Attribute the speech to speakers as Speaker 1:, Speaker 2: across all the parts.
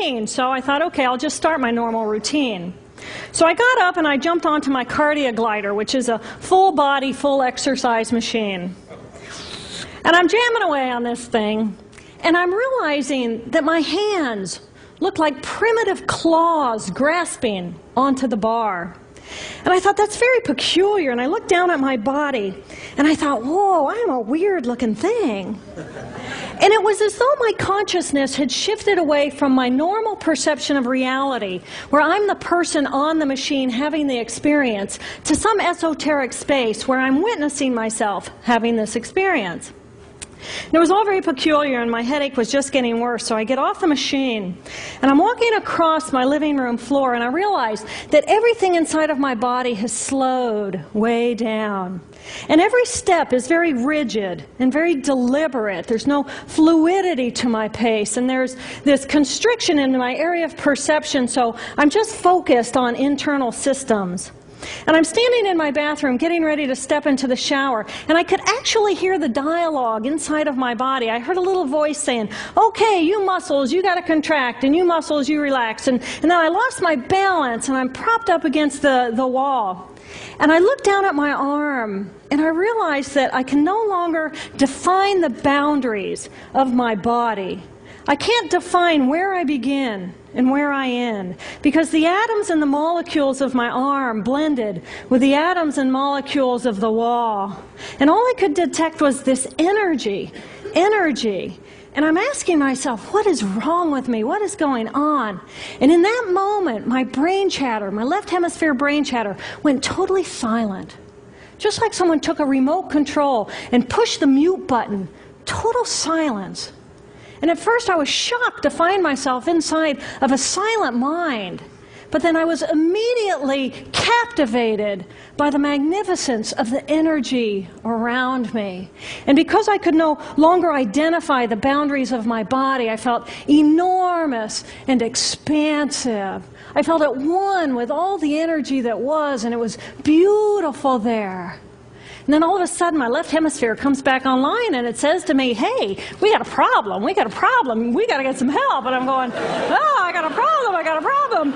Speaker 1: machine. So I thought, okay, I'll just start my normal routine. So I got up and I jumped onto my cardia glider, which is a full body, full exercise machine. And I'm jamming away on this thing, and I'm realizing that my hands look like primitive claws grasping onto the bar. And I thought, that's very peculiar. And I looked down at my body, and I thought, whoa, I'm a weird-looking thing. And it was as though my consciousness had shifted away from my normal perception of reality, where I'm the person on the machine having the experience, to some esoteric space where I'm witnessing myself having this experience. And it was all very peculiar, and my headache was just getting worse. So I get off the machine, and I'm walking across my living room floor, and I realize that everything inside of my body has slowed way down. And every step is very rigid and very deliberate. There's no fluidity to my pace, and there's this constriction in my area of perception, so I'm just focused on internal systems. And I'm standing in my bathroom getting ready to step into the shower, and I could actually hear the dialogue inside of my body. I heard a little voice saying, okay, you muscles, you got to contract, and you muscles, you relax. And then I lost my balance, and I'm propped up against the wall. And I looked down at my arm, and I realized that I can no longer define the boundaries of my body. I can't define where I begin and where I end, because the atoms and the molecules of my arm blended with the atoms and molecules of the wall. And all I could detect was this energy. And I'm asking myself, what is wrong with me? What is going on? And in that moment, my brain chatter, my left hemisphere brain chatter, went totally silent. Just like someone took a remote control and pushed the mute button. Total silence. And at first I was shocked to find myself inside of a silent mind. But then I was immediately captivated by the magnificence of the energy around me. And because I could no longer identify the boundaries of my body, I felt enormous and expansive. I felt at one with all the energy that was, and it was beautiful there. And then all of a sudden, my left hemisphere comes back online, and it says to me, hey, we got a problem, we got to get some help. And I'm going, oh, I got a problem.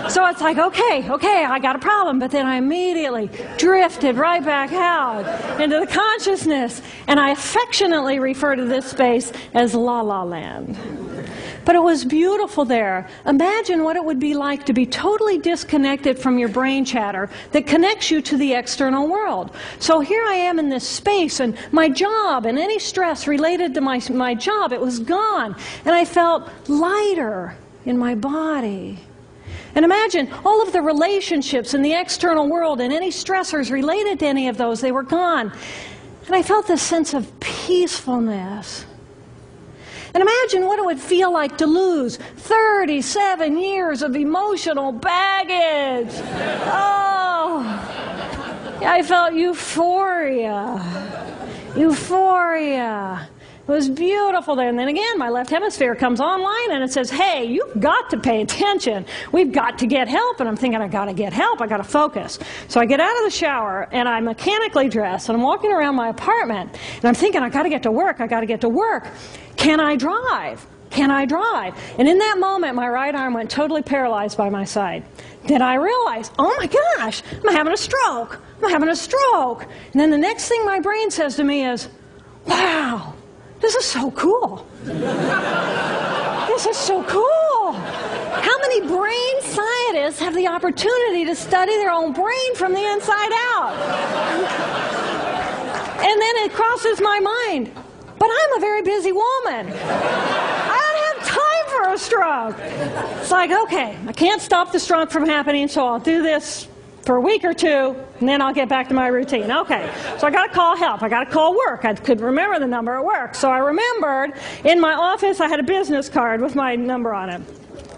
Speaker 1: So it's like, okay, I got a problem. But then I immediately drifted right back out into the consciousness, and I affectionately refer to this space as La La Land. But it was beautiful there. Imagine what it would be like to be totally disconnected from your brain chatter that connects you to the external world. So here I am in this space, and my job and any stress related to my job, it was gone. And I felt lighter in my body. And imagine all of the relationships in the external world and any stressors related to any of those, they were gone. And I felt this sense of peacefulness. And imagine what it would feel like to lose 37 years of emotional baggage. Oh, I felt euphoria. It was beautiful there. And then again, my left hemisphere comes online, and it says, hey, you've got to pay attention. We've got to get help. And I'm thinking, I've got to get help. I've got to focus. So I get out of the shower, and I'm mechanically dressed, and I'm walking around my apartment, and I'm thinking, I've got to get to work. Can I drive? And in that moment, my right arm went totally paralyzed by my side. Then I realized, oh my gosh, I'm having a stroke. And then the next thing my brain says to me is, wow, this is so cool. How many brain scientists have the opportunity to study their own brain from the inside out? And then it crosses my mind, but I'm a very busy woman. I don't have time for a stroke. It's like, okay, I can't stop the stroke from happening, so I'll do this for a week or two, and then I'll get back to my routine. Okay, so I got to call help. I got to call work. I could remember the number at work. So I remembered in my office I had a business card with my number on it.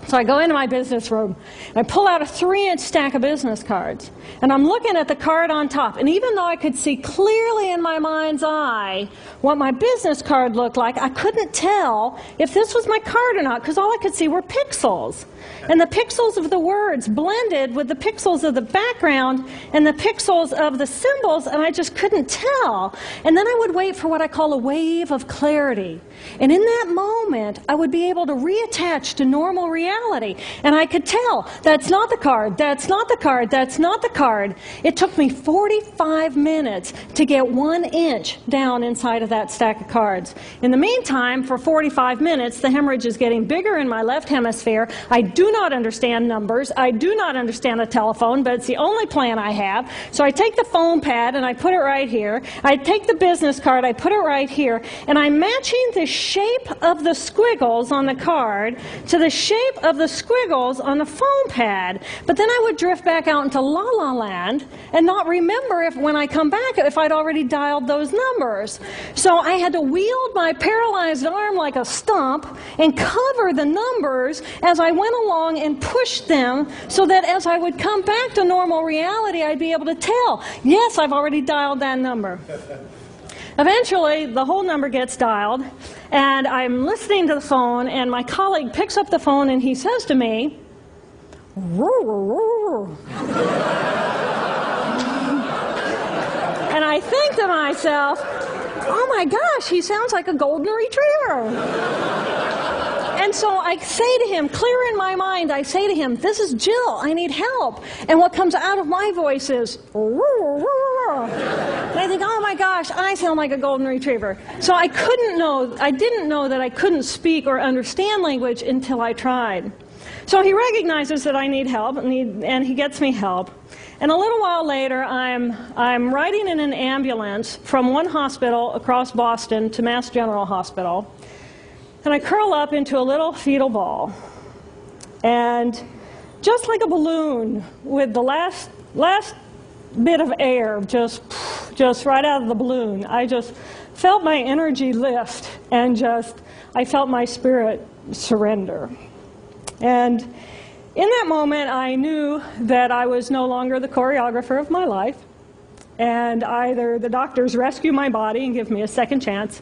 Speaker 1: So I go into my business room, and I pull out a 3-inch stack of business cards. And I'm looking at the card on top. And even though I could see clearly in my mind's eye what my business card looked like, I couldn't tell if this was my card or not, because all I could see were pixels. And the pixels of the words blended with the pixels of the background and the pixels of the symbols, and I just couldn't tell. And then I would wait for what I call a wave of clarity. And in that moment, I would be able to reattach to normal reality reality. And I could tell, that's not the card, that's not the card, that's not the card. It took me 45 minutes to get 1 inch down inside of that stack of cards. In the meantime, for 45 minutes, the hemorrhage is getting bigger in my left hemisphere. I do not understand numbers. I do not understand a telephone, but it's the only plan I have. So I take the foam pad and I put it right here. I take the business card, I put it right here, and I'm matching the shape of the squiggles on the card to the shape of the squiggles on the foam pad. But then I would drift back out into la-la land and not remember if, when I come back, if I'd already dialed those numbers. So I had to wield my paralyzed arm like a stump and cover the numbers as I went along and pushed them so that as I would come back to normal reality, I'd be able to tell, yes, I've already dialed that number. Eventually, the whole number gets dialed, and I'm listening to the phone, and my colleague picks up the phone, and he says to me, "Roar, roar." And I think to myself, oh my gosh, he sounds like a golden retriever. And so I say to him, clear in my mind, I say to him, this is Jill, I need help. And what comes out of my voice is, and I think, oh my gosh, I sound like a golden retriever. So I didn't know that I couldn't speak or understand language until I tried. So he recognizes that I need help, and he gets me help. And a little while later, I'm riding in an ambulance from one hospital across Boston to Mass General Hospital. And I curl up into a little fetal ball. And just like a balloon, with the last bit of air just right out of the balloon, I just felt my energy lift, and I felt my spirit surrender. And in that moment, I knew that I was no longer the choreographer of my life, and either the doctors rescue my body and give me a second chance,